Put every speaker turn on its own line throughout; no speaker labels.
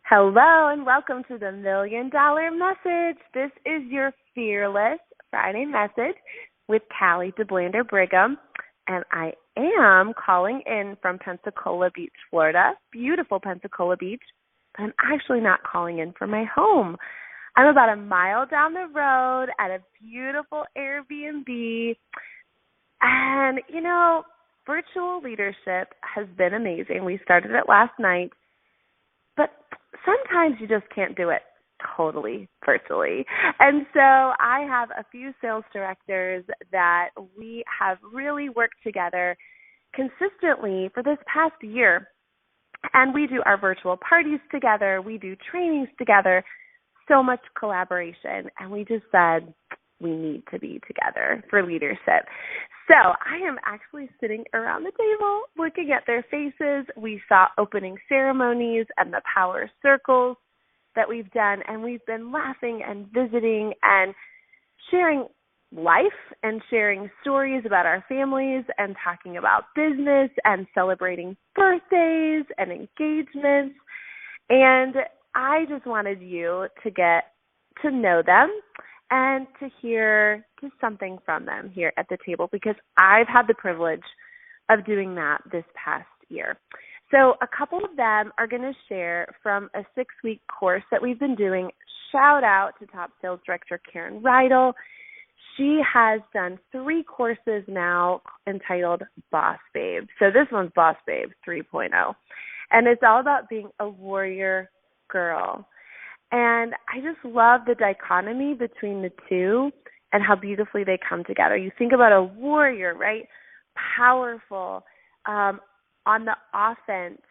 Hello and welcome to the $1,000,000 Message. This is your Fearless Friday message with Callie DeBlander Brigham, and I am calling in from Pensacola Beach, Florida, beautiful Pensacola Beach, but I'm actually not calling in from my home. I'm about a mile down the road at a beautiful Airbnb, and virtual leadership has been amazing. We started it last night. But sometimes you just can't do it totally virtually. And so I have a few sales directors that we have really worked together consistently for this past year. And we do our virtual parties together. We do trainings together, so much collaboration. And we just said, we need to be together for leadership. So I am actually sitting around the table looking at their faces. We saw opening ceremonies and the power circles that we've done, and we've been laughing and visiting and sharing life and sharing stories about our families and talking about business and celebrating birthdays and engagements. And I just wanted you to get to know them and to hear just something from them here at the table, because I've had the privilege of doing that this past year. So a couple of them are going to share from a 6-week course that we've been doing. Shout out to Top Sales Director Karen Rydell. She has done 3 courses now entitled Boss Babe. So this one's Boss Babe 3.0. And it's all about being a warrior girl. And I just love the dichotomy between the two and how beautifully they come together. You think about a warrior, right? Powerful, on the offense,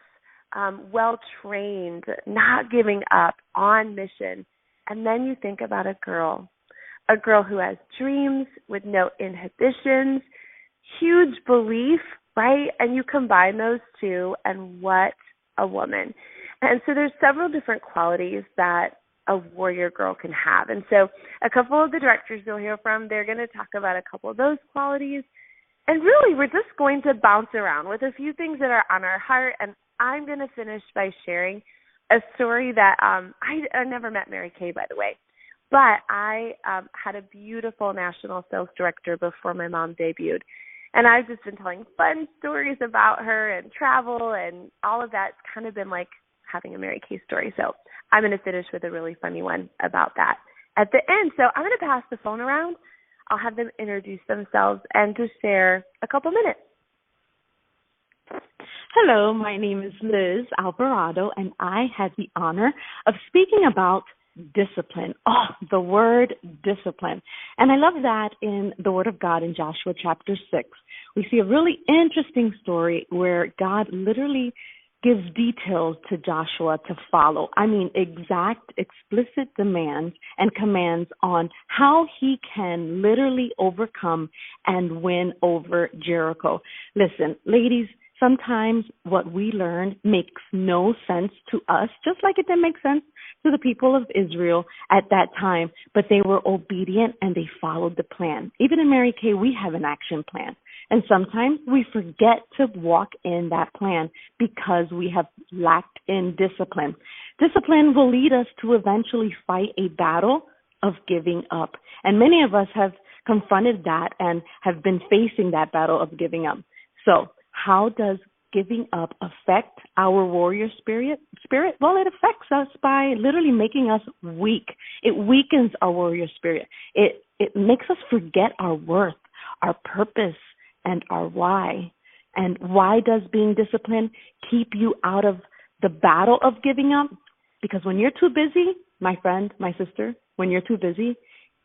well-trained, not giving up, on mission. And then you think about a girl who has dreams with no inhibitions, huge belief, right? And you combine those two, and what a woman. And so there's several different qualities that a warrior girl can have. And so a couple of the directors you'll hear from, they're going to talk about a couple of those qualities. And really, we're just going to bounce around with a few things that are on our heart. And I'm going to finish by sharing a story that I never met Mary Kay, by the way. But I had a beautiful national sales director before my mom debuted. And I've just been telling fun stories about her and travel and all of that. It's kind of been like having a Mary Kay story. So I'm going to finish with a really funny one about that at the end. So I'm going to pass the phone around. I'll have them introduce themselves and just share a couple minutes.
Hello, my name is Liz Alvarado, and I had the honor of speaking about discipline. Oh, the word discipline. And I love that in the Word of God in Joshua chapter 6. We see a really interesting story where God literally gives details to Joshua to follow. I mean, exact, explicit demands and commands on how he can literally overcome and win over Jericho. Listen, ladies, sometimes what we learn makes no sense to us, just like it didn't make sense to the people of Israel at that time, but they were obedient and they followed the plan. Even in Mary Kay, we have an action plan. And sometimes we forget to walk in that plan because we have lacked in discipline. Discipline will lead us to eventually fight a battle of giving up. And many of us have confronted that and have been facing that battle of giving up. So how does giving up affect our warrior spirit? Well, it affects us by literally making us weak. It weakens our warrior spirit. It makes us forget our worth, our purpose, and our why. And why does being disciplined keep you out of the battle of giving up? Because when you're too busy, my friend, my sister, when you're too busy,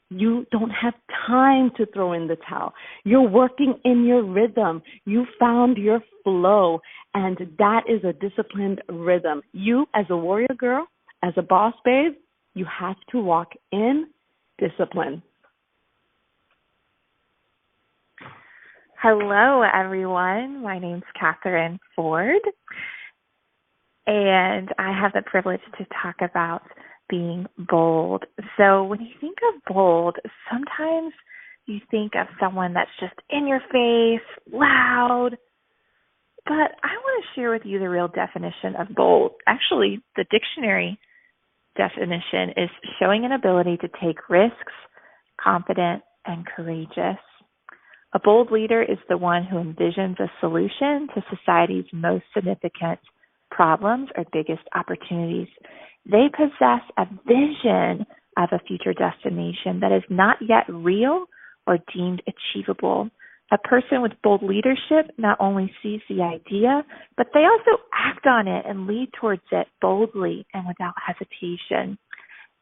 you don't have time to throw in the towel. You're working in your rhythm. You found your flow, and that is a disciplined rhythm. You, as a warrior girl, as a boss babe, you have to walk in discipline.
Hello, everyone. My name's Catherine Ford, and I have the privilege to talk about being bold. So when you think of bold, sometimes you think of someone that's just in your face, loud, But I want to share with you the real definition of bold. Actually, the dictionary definition is showing an ability to take risks, confident, and courageous. A bold leader is the one who envisions a solution to society's most significant problems or biggest opportunities. They possess a vision of a future destination that is not yet real or deemed achievable. A person with bold leadership not only sees the idea, but they also act on it and lead towards it boldly and without hesitation.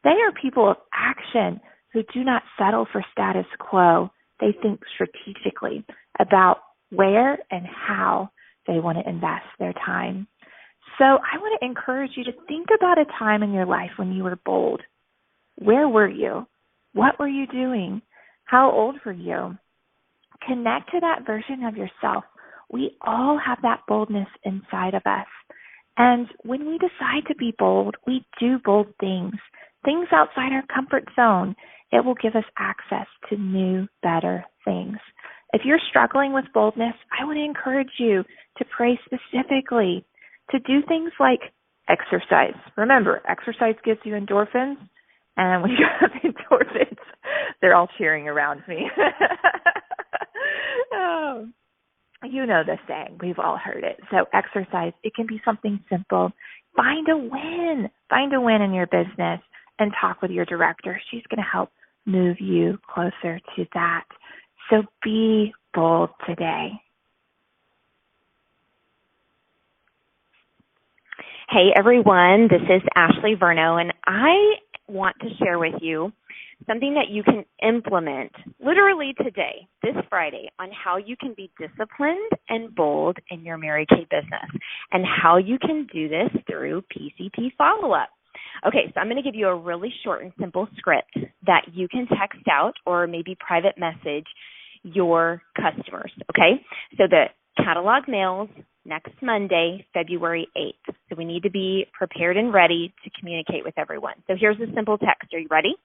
They are people of action who do not settle for status quo. They think strategically about where and how they want to invest their time. So I want to encourage you to think about a time in your life when you were bold. Where were you? What were you doing? How old were you? Connect to that version of yourself. We all have that boldness inside of us. And when we decide to be bold, we do bold things outside our comfort zone. It will give us access to new, better things. If you're struggling with boldness, I want to encourage you to pray specifically, to do things like exercise. Remember, exercise gives you endorphins, and when you have endorphins, they're all cheering around me. Oh, you know the saying. We've all heard it. So exercise, it can be something simple. Find a win. Find a win in your business and talk with your director. She's going to help move you closer to that. So be bold today.
Hey everyone, this is Ashley Verno, and I want to share with you something that you can implement literally today, this Friday, on how you can be disciplined and bold in your Mary Kay business and how you can do this through PCP follow-up. Okay, so I'm going to give you a really short and simple script that you can text out or maybe private message your customers, okay? So the catalog mails next Monday, February 8th. So we need to be prepared and ready to communicate with everyone. So here's a simple text. Are you ready?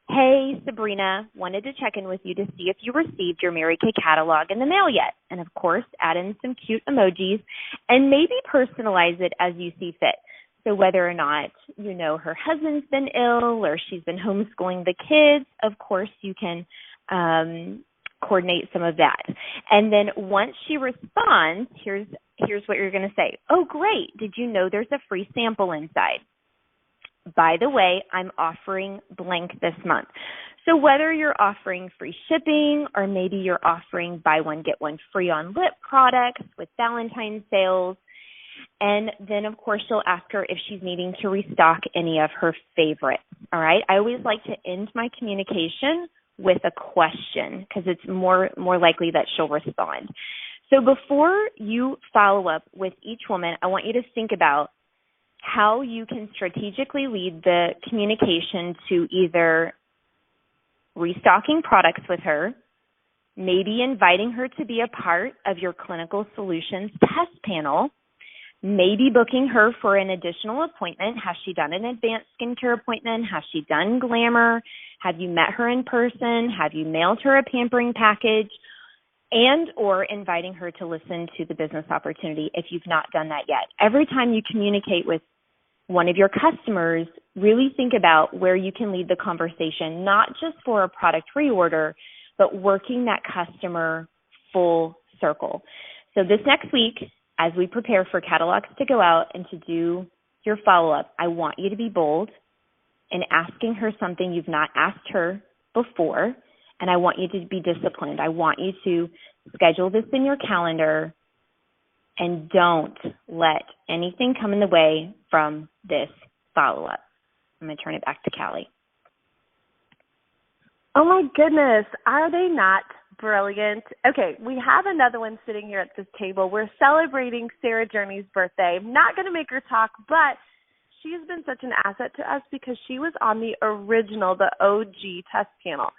Hey, Sabrina, wanted to check in with you to see if you received your Mary Kay catalog in the mail yet. And of course, add in some cute emojis and maybe personalize it as you see fit. So whether or not you know her husband's been ill or she's been homeschooling the kids, of course you can coordinate some of that. And then once she responds, here's what you're going to say. Oh, great. Did you know there's a free sample inside? By the way, I'm offering blank this month. So whether you're offering free shipping or maybe you're offering buy one, get one free on lip products with Valentine's sales, and then, of course, you'll ask her if she's needing to restock any of her favorites, all right? I always like to end my communication with a question because it's more likely that she'll respond. So before you follow up with each woman, I want you to think about how you can strategically lead the communication to either restocking products with her, maybe inviting her to be a part of your clinical solutions test panel, maybe booking her for an additional appointment. Has she done an advanced skincare appointment? Has she done glamour? Have you met her in person? Have you mailed her a pampering package? And or inviting her to listen to the business opportunity if you've not done that yet. Every time you communicate with one of your customers, really think about where you can lead the conversation, not just for a product reorder, but working that customer full circle. So this next week, as we prepare for catalogs to go out and to do your follow-up, I want you to be bold in asking her something you've not asked her before, and I want you to be disciplined. I want you to schedule this in your calendar and don't let anything come in the way from this follow-up. I'm going to turn it back to Callie.
Oh, my goodness. Are they not brilliant? Okay, we have another one sitting here at this table. We're celebrating Sarah Journey's birthday. I'm not going to make her talk, but she has been such an asset to us because she was on the original, the OG test panel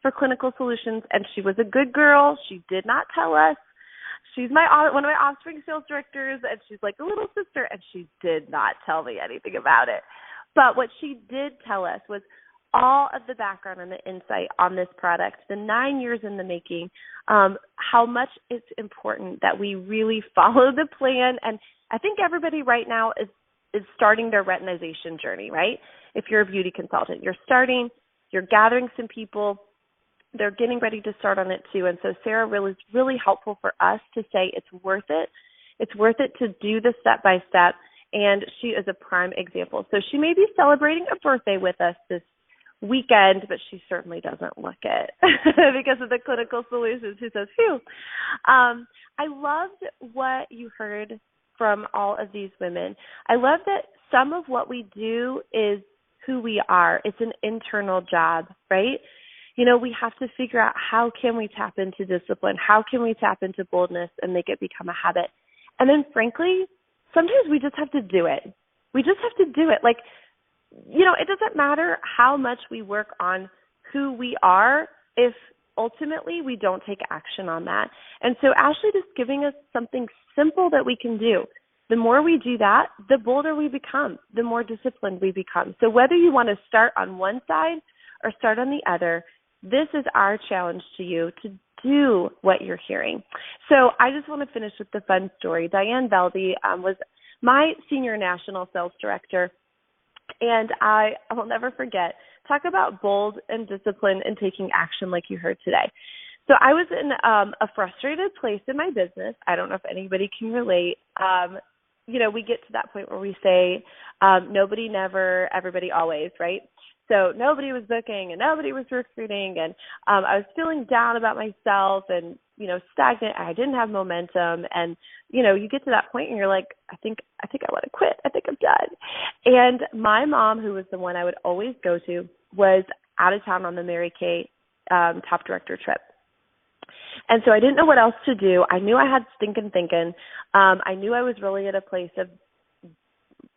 for Clinical Solutions, and she was a good girl. She did not tell us. She's one of my offspring sales directors, and she's like a little sister, and she did not tell me anything about it. But what she did tell us was, all of the background and the insight on this product, the 9 years in the making, how much it's important that we really follow the plan. And I think everybody right now is starting their retinization journey, right? If you're a beauty consultant, you're gathering some people, they're getting ready to start on it too. And so Sarah really is really helpful for us to say it's worth it. It's worth it to do the step-by-step, and she is a prime example. So she may be celebrating a birthday with us this weekend, but she certainly doesn't look it because of the clinical solutions. She says, phew. I loved what you heard from all of these women. I love that some of what we do is who we are. It's an internal job, right? You know, we have to figure out how can we tap into discipline? How can we tap into boldness and make it become a habit? And then, frankly, sometimes we just have to do it. We just have to do it. Like, you know, it doesn't matter how much we work on who we are if ultimately we don't take action on that. And so Ashley is giving us something simple that we can do. The more we do that, the bolder we become, the more disciplined we become. So whether you want to start on one side or start on the other, this is our challenge to you to do what you're hearing. So I just want to finish with the fun story. Diane Veldy was my senior national sales director, and I will never forget, talk about bold and discipline and taking action like you heard today. So I was in a frustrated place in my business. I don't know if anybody can relate. You know, we get to that point where we say, nobody never, everybody always, right? So nobody was booking and nobody was recruiting, and I was feeling down about myself and, you know, stagnant. I didn't have momentum, and, you know, you get to that point and you're like, I think I want to quit. I think I'm done. And my mom, who was the one I would always go to, was out of town on the Mary Kay top director trip. And so I didn't know what else to do. I knew I had stinking thinking. I knew I was really at a place of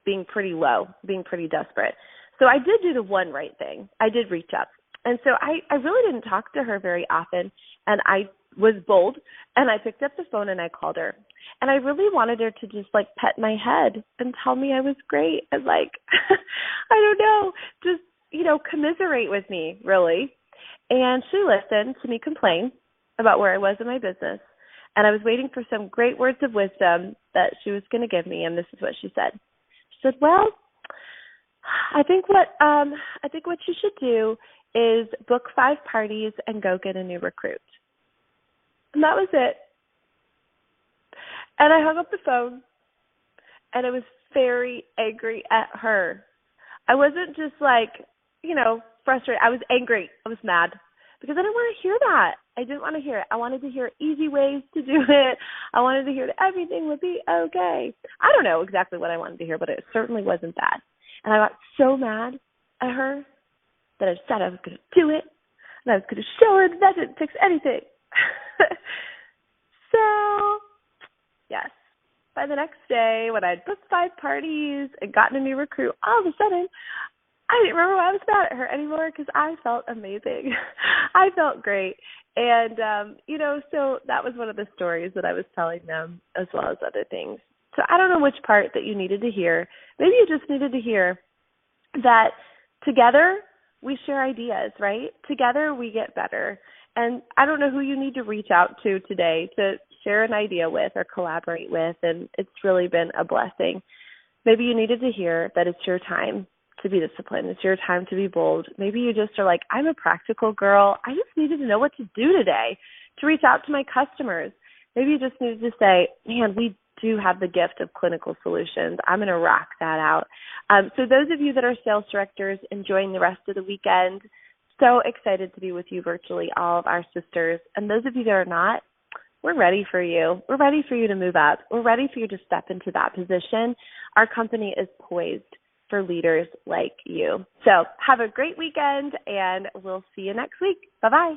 being pretty low, being pretty desperate. So I did do the one right thing. I did reach up. And so I really didn't talk to her very often. And I was bold, and I picked up the phone and I called her. And I really wanted her to just like pet my head and tell me I was great. And like, I don't know, just, you know, commiserate with me, really. And she listened to me complain about where I was in my business. And I was waiting for some great words of wisdom that she was going to give me. And this is what she said. She said, well, I think what you should do is book 5 parties and go get a new recruit. And that was it. And I hung up the phone, and I was very angry at her. I wasn't just like, you know, frustrated. I was angry. I was mad because I didn't want to hear that. I didn't want to hear it. I wanted to hear easy ways to do it. I wanted to hear that everything would be okay. I don't know exactly what I wanted to hear, but it certainly wasn't that. And I got so mad at her that I decided I was going to do it, and I was going to show her that didn't fix anything. So, yes, by the next day, when I'd booked 5 parties and gotten a new recruit, all of a sudden, I didn't remember why I was mad at her anymore because I felt amazing. I felt great. And, you know, so that was one of the stories that I was telling them as well as other things. So I don't know which part that you needed to hear. Maybe you just needed to hear that together we share ideas, right? Together we get better. And I don't know who you need to reach out to today to share an idea with or collaborate with, and it's really been a blessing. Maybe you needed to hear that it's your time to be disciplined. It's your time to be bold. Maybe you just are like, I'm a practical girl. I just needed to know what to do today to reach out to my customers. Maybe you just needed to say, man, we do have the gift of clinical solutions. I'm going to rock that out. So those of you that are sales directors enjoying the rest of the weekend, so excited to be with you virtually, all of our sisters. And those of you that are not, we're ready for you. We're ready for you to move up. We're ready for you to step into that position. Our company is poised for leaders like you. So have a great weekend, and we'll see you next week. Bye-bye.